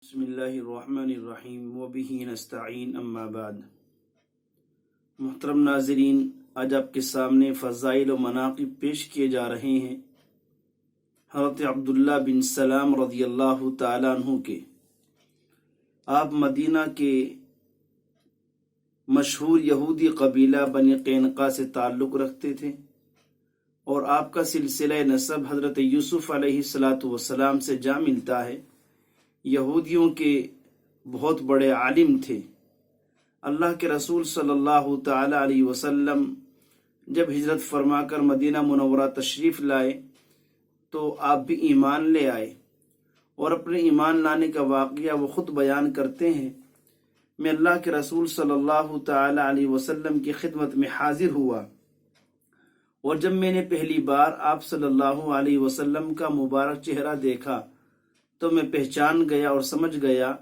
بسم اللہ الرحمن الرحیم وبہ نستعین اما بعد۔ محترم ناظرین، آج آپ کے سامنے فضائل و مناقب پیش کیے جا رہے ہیں حضرت عبداللہ بن سلام رضی اللہ تعالیٰ عنہ کے۔ آپ مدینہ کے مشہور یہودی قبیلہ بنی قینقاع سے تعلق رکھتے تھے، اور آپ کا سلسلہ نسب حضرت یوسف علیہ السلام سے جا ملتا ہے۔ یہودیوں کے بہت بڑے عالم تھے۔ اللہ کے رسول صلی اللہ تعالی علیہ وسلم جب ہجرت فرما کر مدینہ منورہ تشریف لائے تو آپ بھی ایمان لے آئے، اور اپنے ایمان لانے کا واقعہ وہ خود بیان کرتے ہیں۔ میں اللہ کے رسول صلی اللہ تعالی علیہ وسلم کی خدمت میں حاضر ہوا، اور جب میں نے پہلی بار آپ صلی اللہ علیہ وسلم کا مبارک چہرہ دیکھا تو میں پہچان گیا اور سمجھ گیا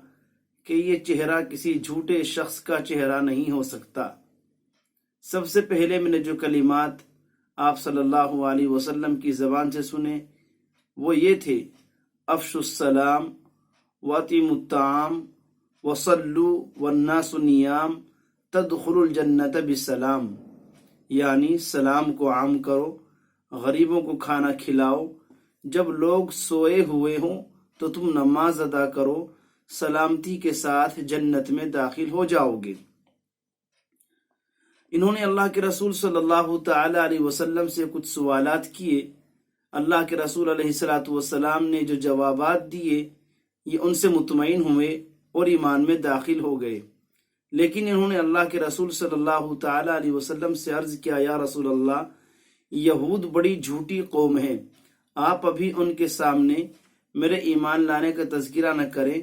کہ یہ چہرہ کسی جھوٹے شخص کا چہرہ نہیں ہو سکتا۔ سب سے پہلے میں نے جو کلمات آپ صلی اللہ علیہ وسلم کی زبان سے سنے وہ یہ تھے: افشوا السلام واطعموا الطعام وصلوا والناس نیام تدخلوا الجنت بسلام، یعنی سلام کو عام کرو، غریبوں کو کھانا کھلاؤ، جب لوگ سوئے ہوئے ہوں تو تم نماز ادا کرو، سلامتی کے ساتھ جنت میں داخل ہو جاؤ گے۔ انہوں نے اللہ کے رسول صلی اللہ تعالی علیہ وسلم سے کچھ سوالات کیے۔ اللہ کے رسول علیہ السلام نے جو جوابات دیے یہ ان سے مطمئن ہوئے اور ایمان میں داخل ہو گئے۔ لیکن انہوں نے اللہ کے رسول صلی اللہ تعالی علیہ وسلم سے عرض کیا: یا رسول اللہ، یہود بڑی جھوٹی قوم ہے، آپ ابھی ان کے سامنے میرے ایمان لانے کا تذکرہ نہ کریں،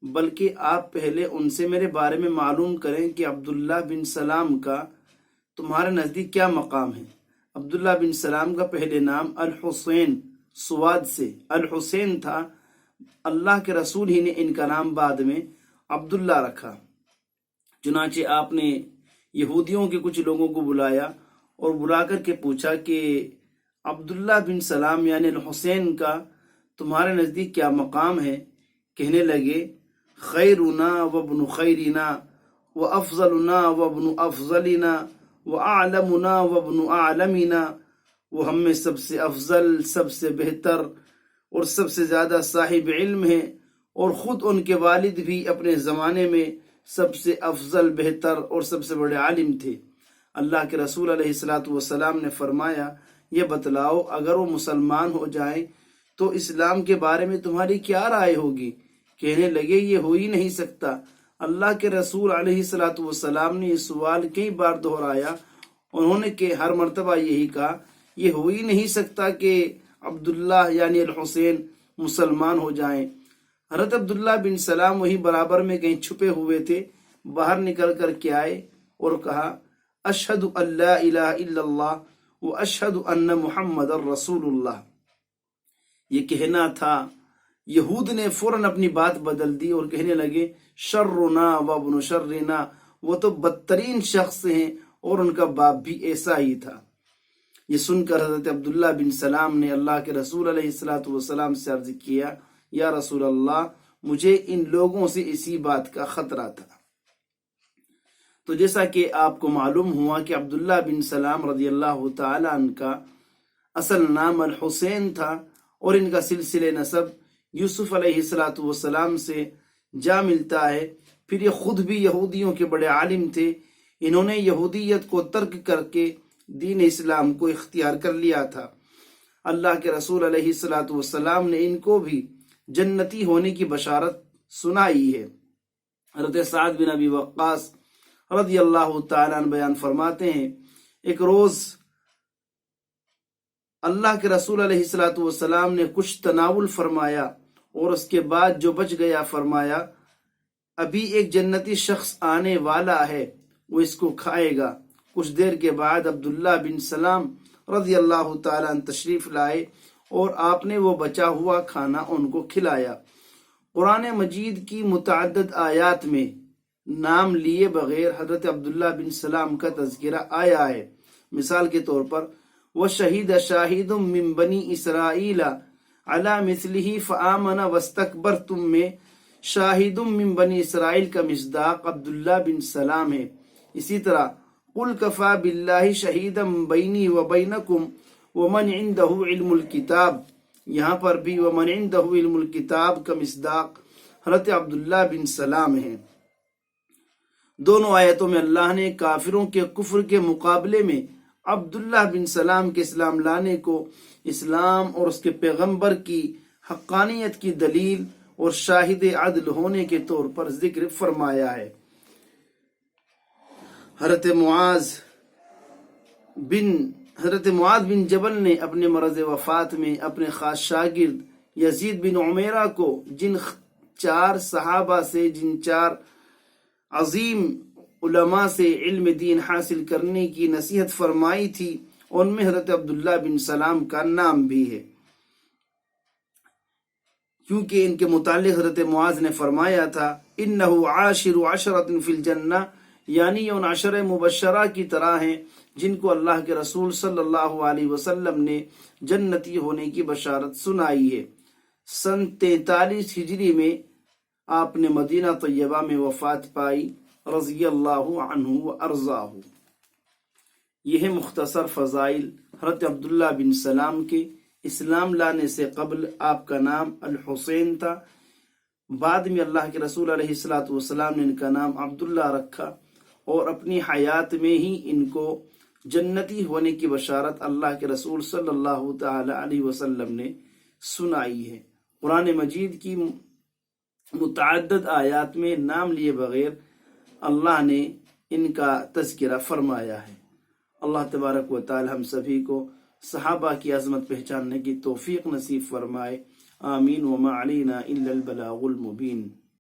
بلکہ آپ پہلے ان سے میرے بارے میں معلوم کریں کہ عبداللہ بن سلام کا تمہارے نزدیک کیا مقام ہے۔ عبداللہ بن سلام کا پہلے نام الحسین سواد سے الحسین تھا، اللہ کے رسول ہی نے ان کا نام بعد میں عبداللہ رکھا۔ چنانچہ آپ نے یہودیوں کے کچھ لوگوں کو بلایا اور بلا کر کے پوچھا کہ عبداللہ بن سلام یعنی الحسین کا تمہارے نزدیک کیا مقام ہے؟ کہنے لگے: خیرنا وابن خیرنا وافضلنا وابن افضلنا واعلمنا وابن اعلمنا، وہ ہم میں سب سے افضل، سب سے بہتر اور سب سے زیادہ صاحب علم ہے، اور خود ان کے والد بھی اپنے زمانے میں سب سے افضل، بہتر اور سب سے بڑے عالم تھے۔ اللہ کے رسول علیہ السلام نے فرمایا: یہ بتلاؤ، اگر وہ مسلمان ہو جائیں تو اسلام کے بارے میں تمہاری کیا رائے ہوگی؟ کہنے لگے: یہ ہو ہی نہیں سکتا۔ اللہ کے رسول علیہ السلام نے یہ سوال کئی بار دہرایا، انہوں نے کہ ہر مرتبہ یہی کہا: یہ ہو ہی نہیں سکتا کہ عبداللہ یعنی الحسین مسلمان ہو جائیں۔ حضرت عبداللہ بن سلام وہی برابر میں کہیں چھپے ہوئے تھے، باہر نکل کر کے آئے اور کہا: اشہد ان لا الہ الا اللہ و اشہد ان محمد رسول اللہ۔ یہ کہنا تھا، یہود نے فوراً اپنی بات بدل دی اور کہنے لگے: شرنا وابن شرنا، وہ تو بدترین شخص ہیں اور ان کا باپ بھی ایسا ہی تھا۔ یہ سن کر حضرت عبداللہ بن سلام نے اللہ کے رسول علیہ السلام سے عرض کیا: یا رسول اللہ، مجھے ان لوگوں سے اسی بات کا خطرہ تھا۔ تو جیسا کہ آپ کو معلوم ہوا کہ عبداللہ بن سلام رضی اللہ تعالی عنہ کا اصل نام الحسین تھا، اور ان کا سلسلہ نسب یوسف علیہ السلام سے جا ملتا ہے۔ پھر یہ خود بھی یہودیوں کے بڑے عالم تھے، انہوں نے یہودیت کو ترک کر کے دین اسلام کو اختیار کر لیا تھا۔ اللہ کے رسول علیہ السلام نے ان کو بھی جنتی ہونے کی بشارت سنائی ہے۔ حضرت سعد بن ابی وقاص رضی اللہ تعالیٰ عنہ بیان فرماتے ہیں، ایک روز اللہ کے رسول علیہ السلام نے کچھ تناول فرمایا، اور اس کے بعد جو بچ گیا فرمایا: ابھی ایک جنتی شخص آنے والا ہے، وہ اس کو کھائے گا۔ کچھ دیر کے بعد عبداللہ بن سلام رضی اللہ تعالیٰ عنہ تشریف لائے، اور آپ نے وہ بچا ہوا کھانا ان کو کھلایا۔ قرآن مجید کی متعدد آیات میں نام لیے بغیر حضرت عبداللہ بن سلام کا تذکرہ آیا ہے۔ مثال کے طور پر وَشَهِدَ شَاهِدٌ مِّن بَنِي إِسْرَائِيلَ عَلَى مِثْلِهِ فَآمَنَ وَاسْتَكْبَرْتُم میں شاہد من بنی اسرائیل کا مصداق عبداللہ بن سلام ہے۔ اسی طرح قل کفا باللہ شہیدا بینی و بینکم ومن عندہ علم الکتاب، یہاں پر بھی ومن عندہ علم الکتاب کا مصداق حضرت عبداللہ بن سلام ہے۔ دونوں آیتوں میں اللہ نے کافروں کے کفر کے مقابلے میں عبداللہ بن سلام کے اسلام لانے کو اسلام اور اس کے پیغمبر کی حقانیت کی دلیل اور شاہد عدل ہونے کے طور پر ذکر فرمایا ہے۔ حضرت معاذ بن جبل نے اپنے مرض وفات میں اپنے خاص شاگرد یزید بن عمیرہ کو جن 4 صحابہ سے، جن 4 عظیم علماء سے علم دین حاصل کرنے کی نصیحت فرمائی تھی، ان میں حضرت عبداللہ بن سلام کا نام بھی ہے، کیونکہ ان کے متعلق حضرت معاذ نے فرمایا تھا انہو عاشر عشرۃ فی الجنہ، یعنی یہ ان 10 مبشرہ کی طرح ہیں جن کو اللہ کے رسول صلی اللہ علیہ وسلم نے جنتی ہونے کی بشارت سنائی ہے۔ سن 43 ہجری میں آپ نے مدینہ طیبہ میں وفات پائی، رضی اللہ عنہ و ارضاہ۔ یہ ہے مختصر فضائل حضرت عبداللہ بن سلام کے۔ اسلام لانے سے قبل آپ کا نام الحسین تھا، بعد میں اللہ کے رسول علیہ السلام نے ان کا نام عبداللہ رکھا، اور اپنی حیات میں ہی ان کو جنتی ہونے کی بشارت اللہ کے رسول صلی اللہ تعالی علیہ وسلم نے سنائی ہے۔ قرآن مجید کی متعدد آیات میں نام لیے بغیر اللہ نے ان کا تذکرہ فرمایا ہے۔ اللہ تبارک و تعالی ہم سبھی کو صحابہ کی عظمت پہچاننے کی توفیق نصیب فرمائے، آمین۔ وما علینا الا البلاغ المبین۔